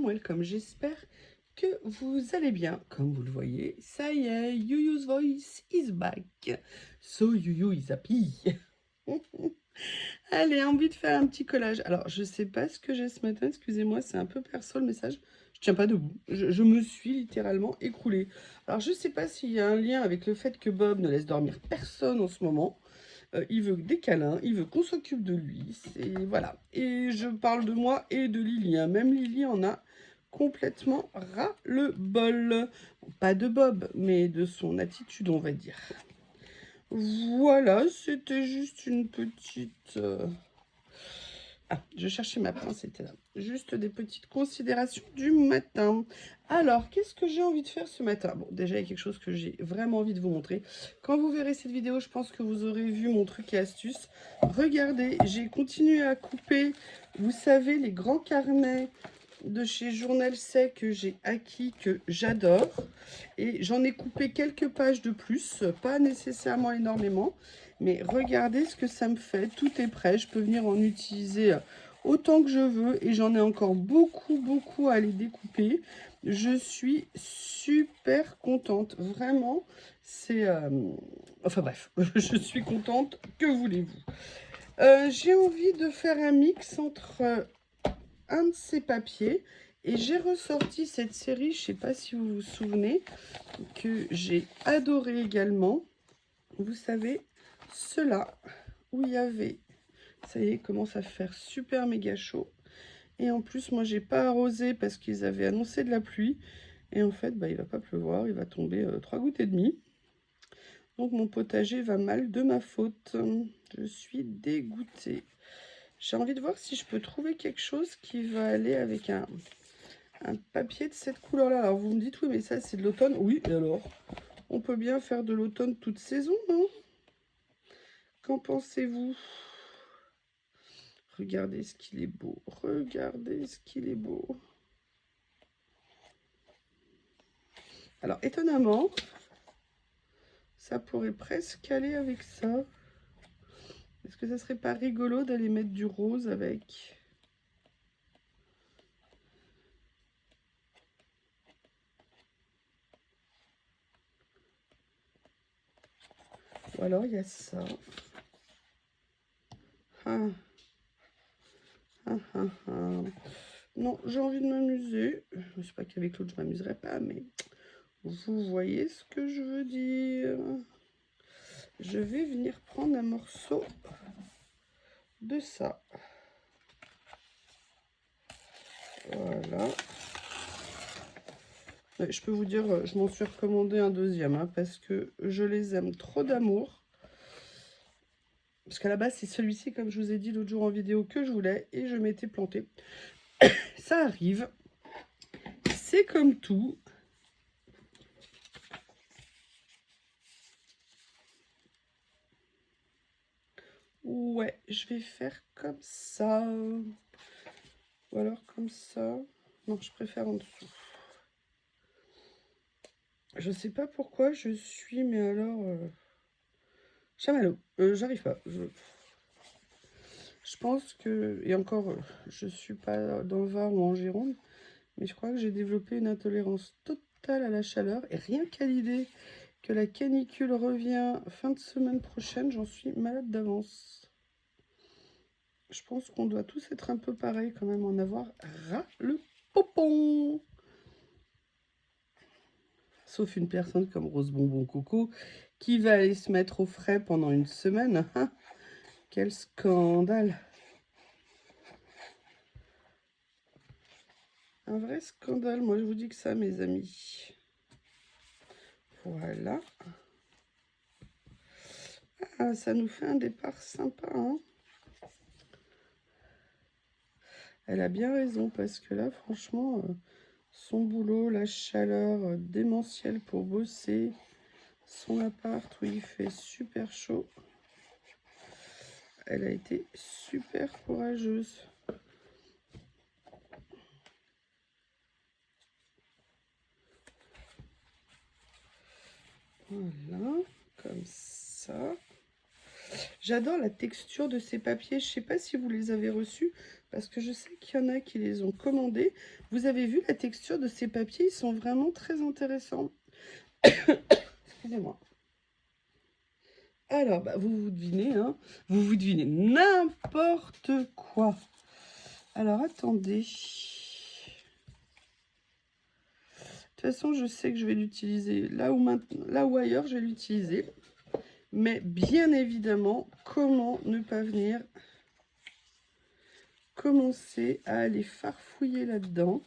welcome, j'espère que vous allez bien. Comme vous le voyez, ça y est, Yuyu's voice is back. So Yuyu is happy. Allez, envie de faire un petit collage. Alors, je sais pas ce que j'ai ce matin, excusez-moi, c'est un peu perso le message. Je tiens pas debout, je me suis littéralement écroulée. Alors, je sais pas s'il y a un lien avec le fait que Bob ne laisse dormir personne en ce moment. Il veut des câlins, il veut qu'on s'occupe de lui, c'est voilà. Et je parle de moi et de Lily, hein. Même Lily en a complètement ras le bol. Bon, pas de Bob, mais de son attitude, on va dire. Voilà, c'était juste une petite... Ah, je cherchais ma pince, c'était là. Juste des petites considérations du matin. Alors, qu'est-ce que j'ai envie de faire ce matin? Bon, déjà, il y a quelque chose que j'ai vraiment envie de vous montrer. Quand vous verrez cette vidéo, je pense que vous aurez vu mon truc et astuce. Regardez, j'ai continué à couper, vous savez, les grands carnets de chez Journal C que j'ai acquis, que j'adore. Et j'en ai coupé quelques pages de plus, pas nécessairement énormément. Mais regardez ce que ça me fait. Tout est prêt. Je peux venir en utiliser autant que je veux. Et j'en ai encore beaucoup à les découper. Je suis super contente. Vraiment, c'est... Enfin bref, je suis contente. Que voulez-vous? J'ai envie de faire un mix entre un de ces papiers. Et j'ai ressorti cette série, je ne sais pas si vous vous souvenez, que j'ai adoré également. Vous savez, ceux-là, où il y avait, ça y est, commence à faire super méga chaud. Et en plus, moi, j'ai pas arrosé parce qu'ils avaient annoncé de la pluie. Et en fait, bah, il va pas pleuvoir, il va tomber 3 gouttes et demie. Donc mon potager va mal de ma faute. Je suis dégoûtée. J'ai envie de voir si je peux trouver quelque chose qui va aller avec un papier de cette couleur-là. Alors vous me dites, oui, mais ça, c'est de l'automne. Oui, et alors? On peut bien faire de l'automne toute saison, non? Qu'en pensez-vous? Regardez ce qu'il est beau. Regardez ce qu'il est beau. Alors, étonnamment, ça pourrait presque aller avec ça. Est-ce que ça serait pas rigolo d'aller mettre du rose avec? Ou alors, il y a ça. Ah, ah, ah, ah. Non, j'ai envie de m'amuser. Je sais pas qu'avec l'autre, je m'amuserai pas, mais vous voyez ce que je veux dire. Je vais venir prendre un morceau de ça. Voilà. Je peux vous dire, je m'en suis recommandé un deuxième, hein, parce que je les aime trop d'amour. Parce qu'à la base, c'est celui-ci, comme je vous ai dit l'autre jour en vidéo, que je voulais, et je m'étais plantée. Ça arrive. C'est comme tout. Ouais, je vais faire comme ça. Ou alors comme ça. Non, je préfère en dessous. Je sais pas pourquoi je suis, mais alors... chamallow. J'arrive pas. Je pense que... Et encore, je suis pas dans le Var ou en Gironde. Mais je crois que j'ai développé une intolérance totale à la chaleur. Et rien qu'à l'idée que la canicule revient fin de semaine prochaine, j'en suis malade d'avance. Je pense qu'on doit tous être un peu pareil quand même, en avoir ras le popon. Sauf une personne comme Rose Bonbon Coco qui va aller se mettre au frais pendant une semaine. Quel scandale! Un vrai scandale, moi je vous dis que ça, mes amis. Voilà. Ah, ça nous fait un départ sympa, hein. Elle a bien raison, parce que là, franchement, son boulot, la chaleur démentielle pour bosser, son appart où il fait super chaud, elle a été super courageuse. Voilà, comme ça. J'adore la texture de ces papiers. Je ne sais pas si vous les avez reçus, parce que je sais qu'il y en a qui les ont commandés. Vous avez vu la texture de ces papiers, ils sont vraiment très intéressants. Excusez-moi. Alors, bah, vous devinez, hein, vous devinez n'importe quoi. Alors, attendez. De toute façon, je sais que je vais l'utiliser là ou ailleurs, je vais l'utiliser. Mais bien évidemment, comment ne pas venir commencer à aller farfouiller là-dedans.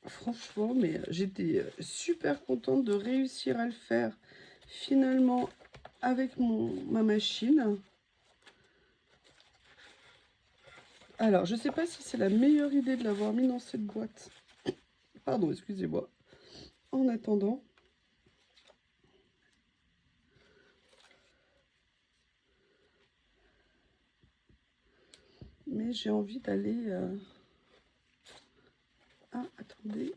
Franchement, mais j'étais super contente de réussir à le faire finalement avec ma machine. Alors, je ne sais pas si c'est la meilleure idée de l'avoir mis dans cette boîte. Pardon, excusez-moi. En attendant. Mais j'ai envie d'aller... Ah, attendez.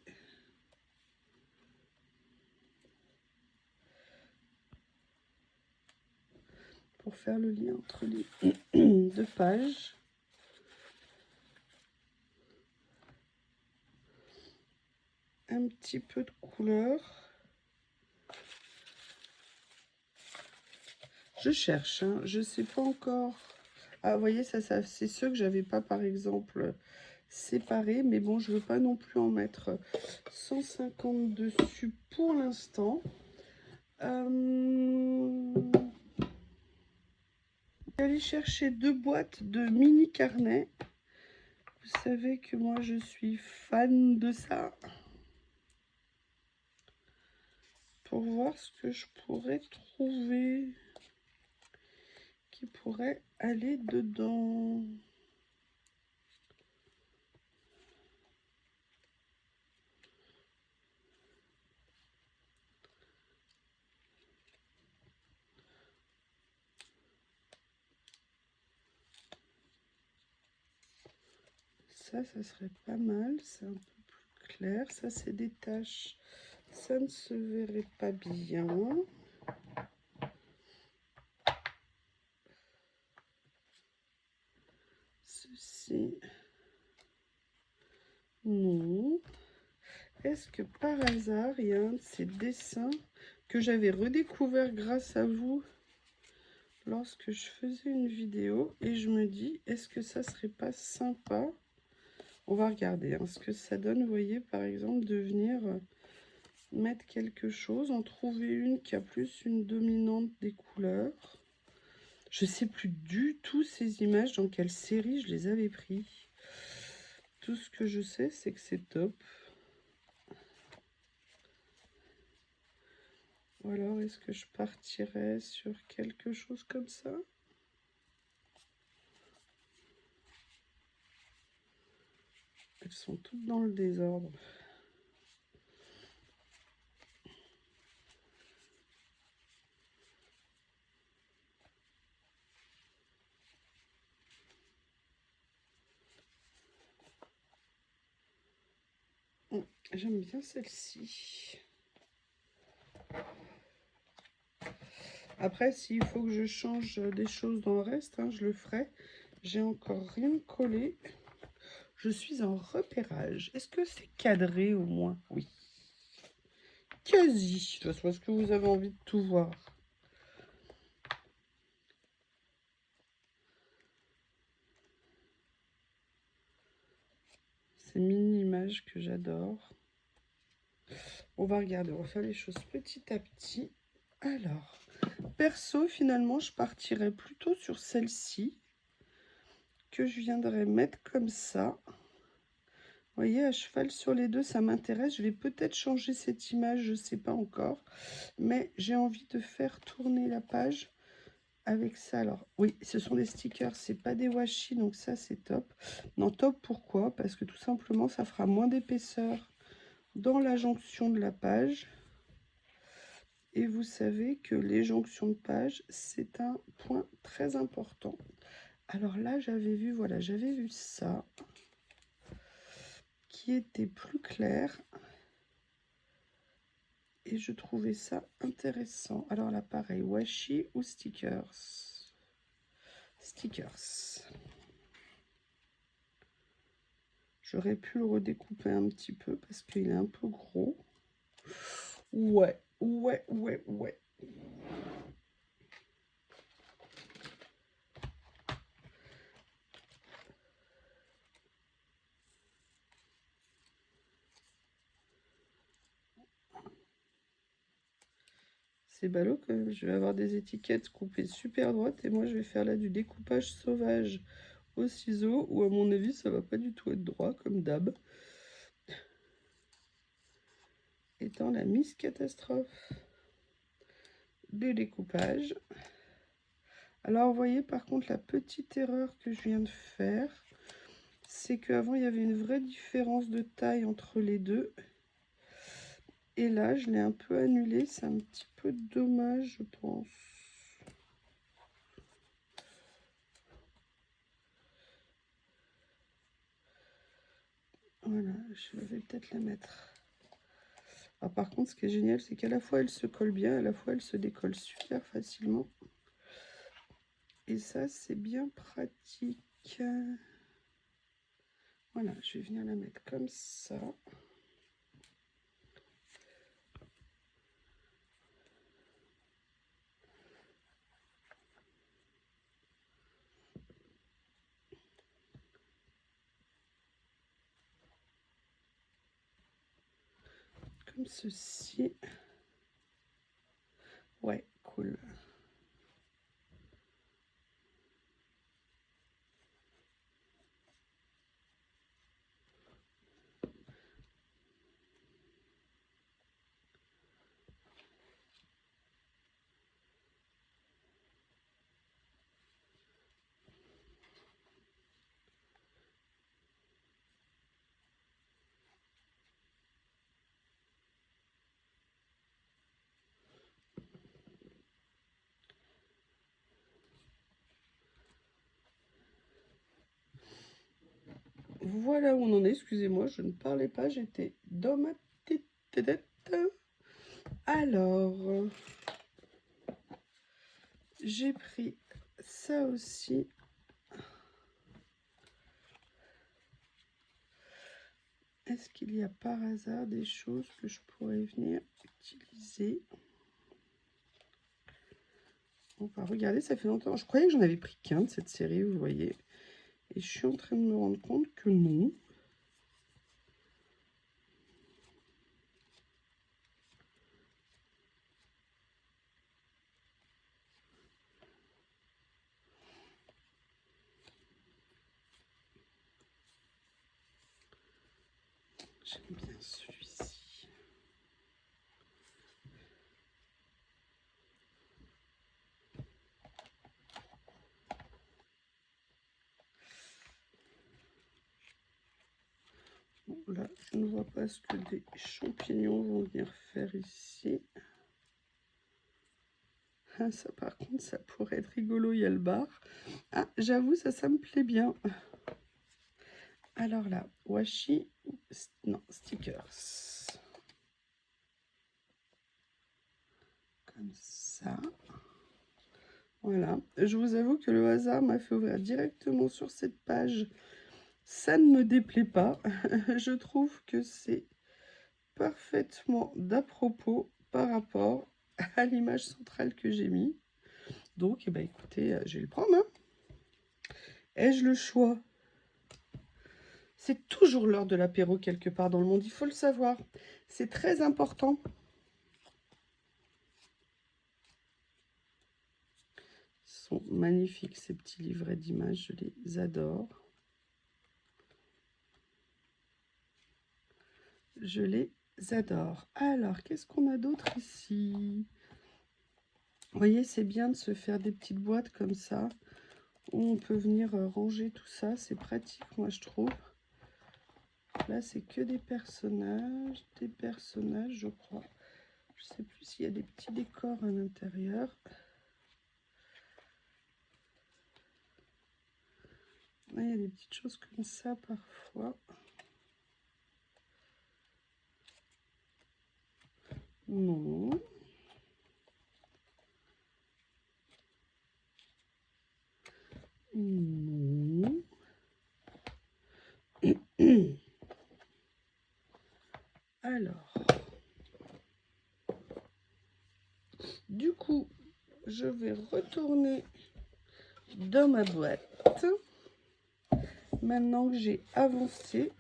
Pour faire le lien entre les deux pages. Un petit peu de couleur. Je cherche, hein. Je ne sais pas encore. Ah, vous voyez, ça c'est ceux que j'avais pas, par exemple, séparés. Mais bon, je veux pas non plus en mettre 150 dessus pour l'instant. Aller chercher 2 boîtes de mini carnets. Vous savez que moi, je suis fan de ça. Pour voir ce que je pourrais trouver qui pourrait aller dedans. Ça serait pas mal. C'est un peu plus clair. Ça, c'est des taches. Ça ne se verrait pas bien. Ceci. Non. Est-ce que par hasard, il y a un de ces dessins que j'avais redécouvert grâce à vous lorsque je faisais une vidéo et je me dis, est-ce que ça serait pas sympa? On va regarder ce que ça donne, vous voyez, par exemple, de venir mettre quelque chose, en trouver une qui a plus une dominante des couleurs. Je sais plus du tout ces images, dans quelle série je les avais pris. Tout ce que je sais, c'est que c'est top. Ou alors, est-ce que je partirais sur quelque chose comme ça? Elles sont toutes dans le désordre. J'aime bien celle-ci. Après, s'il faut que je change des choses dans le reste, je le ferai. J'ai encore rien collé. Je suis en repérage. Est-ce que c'est cadré au moins? Oui. Quasi. De toute façon, est-ce que vous avez envie de tout voir? Ces mini-images que j'adore. On va regarder, on va faire les choses petit à petit. Alors, perso, finalement, je partirais plutôt sur celle-ci, que je viendrais mettre comme ça. Vous voyez, à cheval sur les deux, ça m'intéresse. Je vais peut-être changer cette image, je ne sais pas encore. Mais j'ai envie de faire tourner la page avec ça. Alors, oui, ce sont des stickers, c'est pas des washi, donc ça, c'est top. Non, top, pourquoi? Parce que tout simplement, ça fera moins d'épaisseur dans la jonction de la page. Et vous savez que les jonctions de page, c'est un point très important. Alors là, j'avais vu, voilà, j'avais vu ça, qui était plus clair. Et je trouvais ça intéressant. Alors là, pareil, washi ou stickers? Stickers. J'aurais pu le redécouper un petit peu parce qu'il est un peu gros. Ouais. C'est ballot quand même. Je vais avoir des étiquettes coupées super droites et moi je vais faire là du découpage sauvage au ciseau où à mon avis ça va pas du tout être droit comme d'hab. Étant la Miss Catastrophe de découpage. Alors vous voyez par contre la petite erreur que je viens de faire, c'est qu'avant il y avait une vraie différence de taille entre les deux. Et là je l'ai un peu annulé, c'est un petit peu dommage je pense. Voilà, je vais peut-être la mettre. Ah, par contre, ce qui est génial, c'est qu'à la fois elle se colle bien, à la fois elle se décolle super facilement. Et ça, c'est bien pratique. Voilà, je vais venir la mettre comme ça. Comme ceci. Ouais, cool. Voilà où on en est. Excusez-moi, je ne parlais pas, j'étais dans ma petite tête. Alors, j'ai pris ça aussi. Est-ce qu'il y a par hasard des choses que je pourrais venir utiliser? On va regarder, ça fait longtemps. Je croyais que j'en avais pris qu'un de cette série, vous voyez. Et je suis en train de me rendre compte que non. J'aime bien celui-ci. Bon, là, je ne vois pas ce que des champignons vont venir faire ici. Ah, ça, par contre, ça pourrait être rigolo, il y a le bar. Ah, j'avoue, ça me plaît bien. Alors là, washi, non, stickers. Comme ça. Voilà. Je vous avoue que le hasard m'a fait ouvrir directement sur cette page. Ça ne me déplaît pas. Je trouve que c'est parfaitement d'à propos par rapport à l'image centrale que j'ai mis. Donc, eh ben, écoutez, je vais le prendre. Hein. Ai-je le choix? C'est toujours l'heure de l'apéro quelque part dans le monde, il faut le savoir. C'est très important. Ils sont magnifiques ces petits livrets d'images, je les adore. Je les adore. Alors, qu'est-ce qu'on a d'autre ici? Vous voyez, c'est bien de se faire des petites boîtes comme ça, où on peut venir ranger tout ça. C'est pratique, moi, je trouve. Là, c'est que des personnages, je crois. Je sais plus s'il y a des petits décors à l'intérieur. Il y a des petites choses comme ça parfois. Non. Non. Alors, du coup, je vais retourner dans ma boîte. Maintenant que j'ai avancé,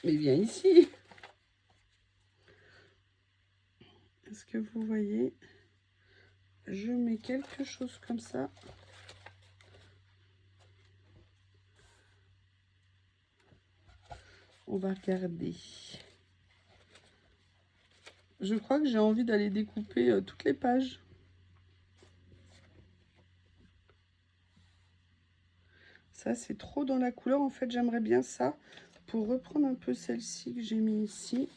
mais bien ici. Est-ce que vous voyez? Je mets quelque chose comme ça. On va regarder. Je crois que j'ai envie d'aller découper toutes les pages. Ça, c'est trop dans la couleur. En fait, j'aimerais bien ça pour reprendre un peu celle-ci que j'ai mis ici.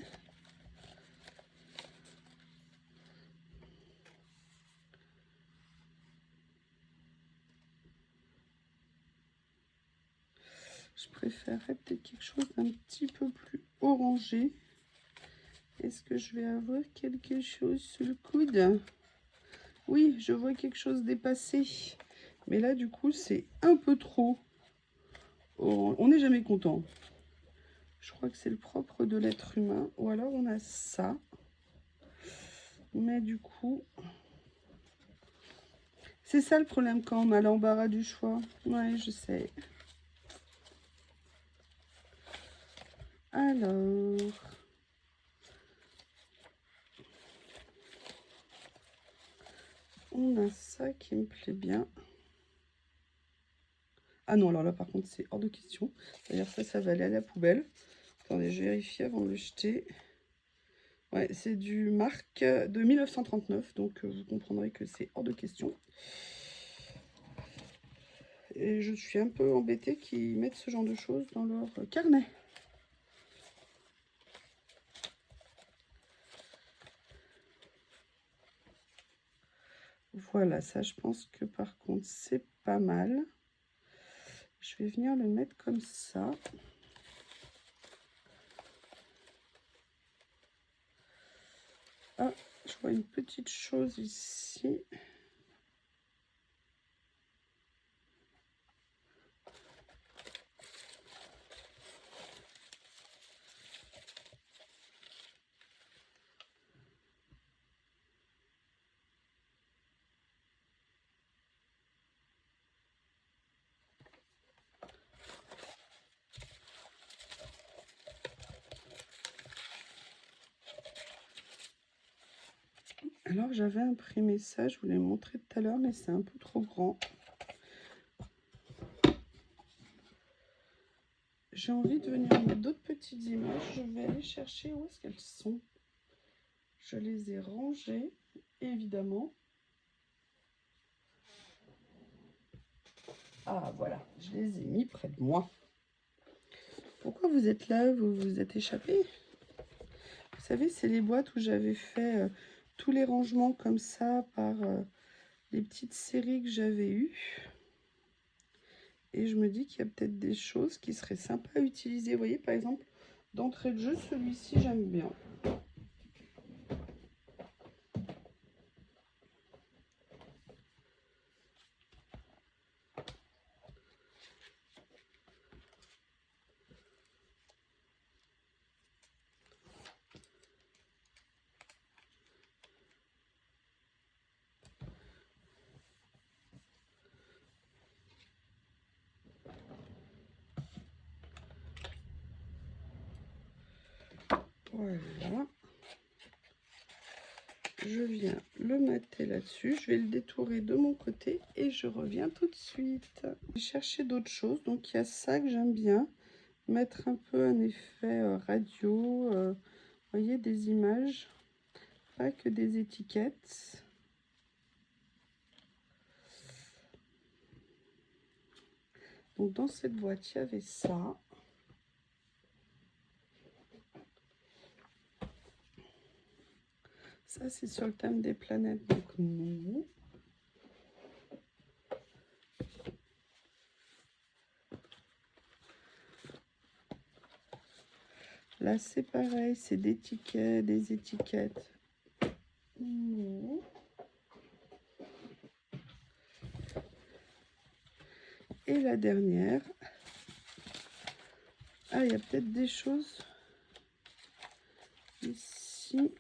Je préférerais peut-être quelque chose d'un petit peu plus orangé. Est-ce que je vais avoir quelque chose sous le coude? Oui, je vois quelque chose dépassé. Mais là, du coup, c'est un peu trop. On n'est jamais content. Je crois que c'est le propre de l'être humain. Ou alors, on a ça. Mais du coup... C'est ça le problème quand on a l'embarras du choix. Ouais, je sais. Alors... On a ça qui me plaît bien. Ah non, alors là, par contre, c'est hors de question. D'ailleurs, ça va aller à la poubelle. Attendez, je vérifie avant de le jeter. Ouais, c'est du Marc de 1939, donc vous comprendrez que c'est hors de question. Et je suis un peu embêtée qu'ils mettent ce genre de choses dans leur carnet. Voilà, ça, je pense que par contre, c'est pas mal. Je vais venir le mettre comme ça. Ah, je vois une petite chose ici. Alors, j'avais imprimé ça, je vous l'ai montré tout à l'heure, mais c'est un peu trop grand. J'ai envie de venir mettre d'autres petites images. Je vais aller chercher où est-ce qu'elles sont. Je les ai rangées, évidemment. Ah, voilà, je les ai mis près de moi. Pourquoi vous êtes là? Vous vous êtes échappé? Vous savez, c'est les boîtes où j'avais fait tous les rangements comme ça par les petites séries que j'avais eues. Et je me dis qu'il y a peut-être des choses qui seraient sympas à utiliser. Vous voyez, par exemple, d'entrée de jeu, celui-ci, j'aime bien. Voilà. Je viens le mater là-dessus. Je vais le détourer de mon côté et je reviens tout de suite. J'ai cherché d'autres choses. Donc, il y a ça que j'aime bien. Mettre un peu un effet radio. Vous voyez, des images. Pas que des étiquettes. Donc, dans cette boîte, il y avait ça. Ça, c'est sur le thème des planètes, donc non. Là, c'est pareil, c'est des étiquettes. Et la dernière. Ah, il y a peut-être des choses ici.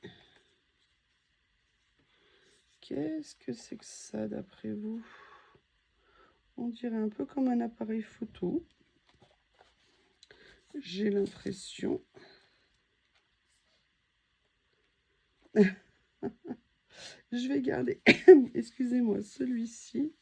Qu'est-ce que c'est que ça, d'après vous? On dirait un peu comme un appareil photo. J'ai l'impression. Je vais garder, excusez-moi, celui-ci.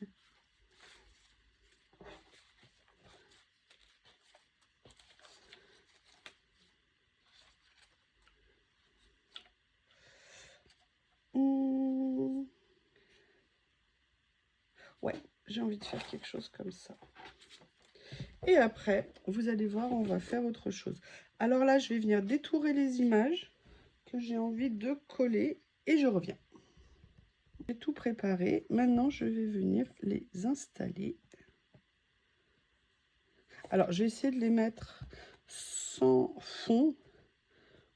Ouais, j'ai envie de faire quelque chose comme ça. Et après, vous allez voir, on va faire autre chose. Alors là, je vais venir détourer les images que j'ai envie de coller et je reviens. J'ai tout préparé. Maintenant, je vais venir les installer. Alors, je vais essayer de les mettre sans fond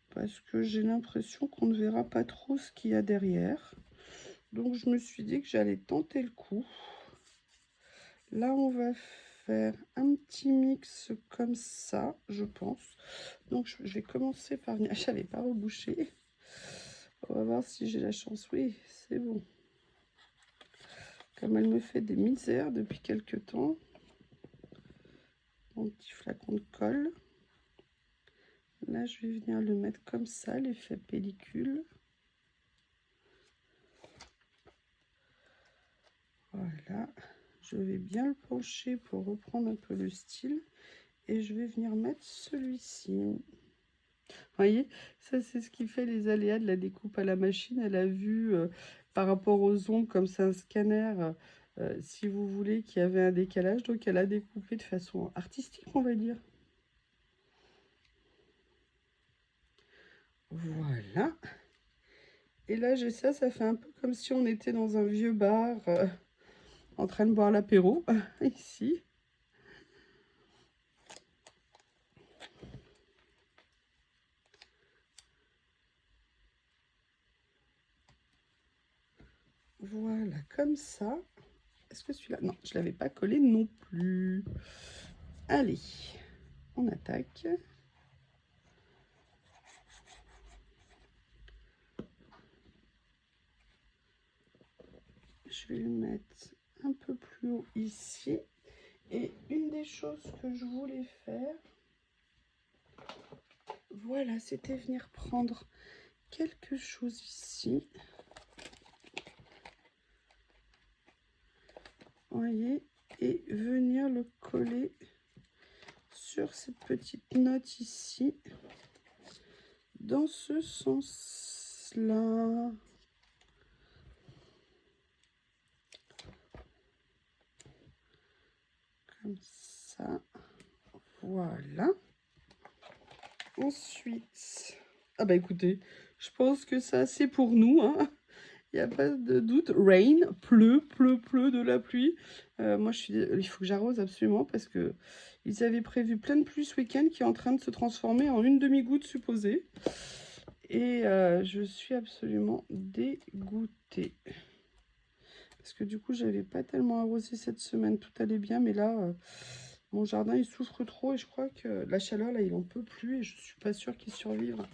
parce que j'ai l'impression qu'on ne verra pas trop ce qu'il y a derrière. Donc, je me suis dit que j'allais tenter le coup. Là, on va faire un petit mix comme ça, je pense. Donc, je vais commencer par venir... Je n'avais pas rebouché. On va voir si j'ai la chance. Oui, c'est bon. Comme elle me fait des misères depuis quelques temps. Mon petit flacon de colle. Là, je vais venir le mettre comme ça, l'effet pellicule. Voilà. Je vais bien le pencher pour reprendre un peu le style. Et je vais venir mettre celui-ci. Vous voyez, ça c'est ce qui fait les aléas de la découpe à la machine. Elle a vu par rapport aux ombres, comme c'est un scanner, si vous voulez, qu'il y avait un décalage. Donc elle a découpé de façon artistique, on va dire. Voilà. Et là j'ai ça, ça fait un peu comme si on était dans un vieux bar en train de boire l'apéro, ici. Voilà, comme ça. Est-ce que celui-là... Non, je ne l'avais pas collé non plus. Allez, on attaque. Je vais le mettre un peu plus haut ici. Et une des choses que je voulais faire, voilà, c'était venir prendre quelque chose ici. Vous voyez, et venir le coller sur cette petite note ici, dans ce sens-là. Comme ça. Voilà. Ensuite, ah bah écoutez, je pense que ça c'est pour nous, hein. Il n'y a pas de doute. Rain, pleut de la pluie. Moi, il faut que j'arrose absolument parce que ils avaient prévu plein de pluie ce week-end qui est en train de se transformer en une demi-goutte supposée. Et je suis absolument dégoûtée. Parce que du coup, j'avais pas tellement arrosé cette semaine. Tout allait bien, mais là, mon jardin, il souffre trop. Et je crois que la chaleur, là, il en peut plus. Et je suis pas sûre qu'il survive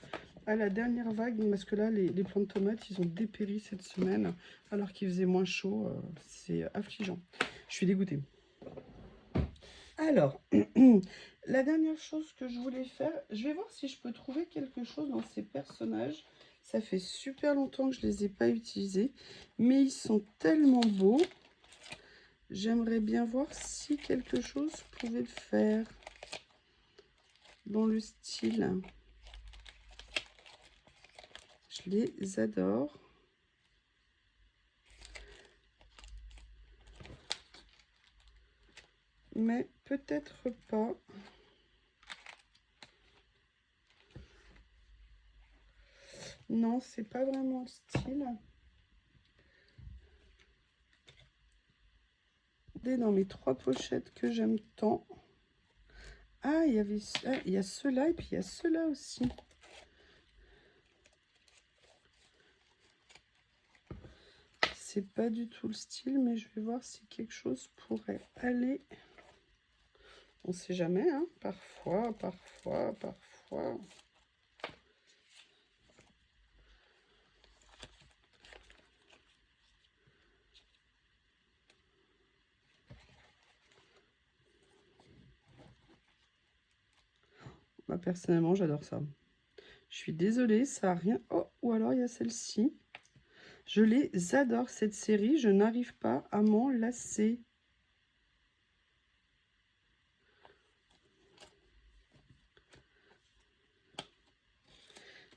à la dernière vague, parce que là, les plants de tomates, ils ont dépéri cette semaine, alors qu'il faisait moins chaud. C'est affligeant. Je suis dégoûtée. Alors, la dernière chose que je voulais faire, je vais voir si je peux trouver quelque chose dans ces personnages. Ça fait super longtemps que je ne les ai pas utilisés, mais ils sont tellement beaux. J'aimerais bien voir si quelque chose pouvait le faire dans le style. Je les adore. Mais peut-être pas. Non, c'est pas vraiment le style. Dans mes 3 pochettes que j'aime tant. Ah, il y a ceux-là et puis il y a ceux-là aussi. c'est pas du tout le style, mais je vais voir si quelque chose pourrait aller. On sait jamais, hein. Parfois. Moi, personnellement, j'adore ça. Je suis désolée, ça n'a rien... Oh, ou alors il y a celle-ci. Je les adore, cette série. Je n'arrive pas à m'en lasser.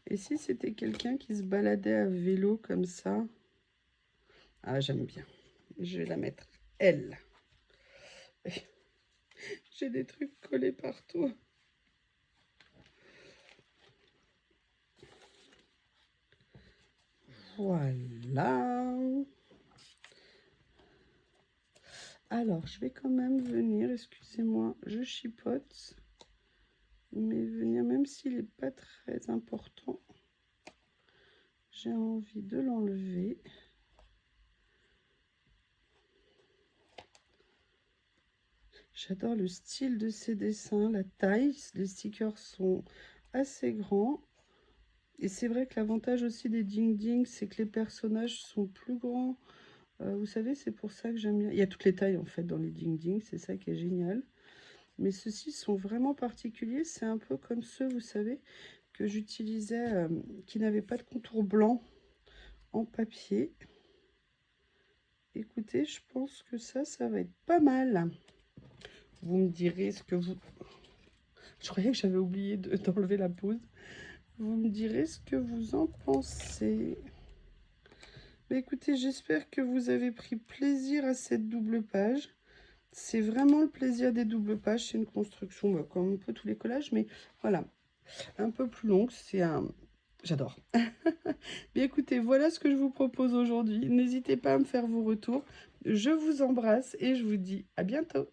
Et si c'était quelqu'un qui se baladait à vélo comme ça? Ah, j'aime bien. Je vais la mettre elle. J'ai des trucs collés partout. Voilà. Alors, je vais quand même venir, excusez-moi, je chipote. Mais venir, même s'il n'est pas très important, j'ai envie de l'enlever. J'adore le style de ces dessins, la taille. Les stickers sont assez grands. Et c'est vrai que l'avantage aussi des Ding Ding, c'est que les personnages sont plus grands. Vous savez, c'est pour ça que j'aime bien. Il y a toutes les tailles en fait dans les Ding Ding, c'est ça qui est génial. Mais ceux-ci sont vraiment particuliers. C'est un peu comme ceux, vous savez, que j'utilisais, qui n'avaient pas de contour blanc en papier. Écoutez, je pense que ça va être pas mal. Vous me direz ce que vous... Je croyais que j'avais oublié d'enlever la pause. Vous me direz ce que vous en pensez. Mais écoutez, j'espère que vous avez pris plaisir à cette double page. C'est vraiment le plaisir des doubles pages. C'est une construction comme un peu tous les collages, mais voilà, un peu plus longue. C'est un... J'adore. Bien écoutez, voilà ce que je vous propose aujourd'hui. N'hésitez pas à me faire vos retours. Je vous embrasse et je vous dis à bientôt.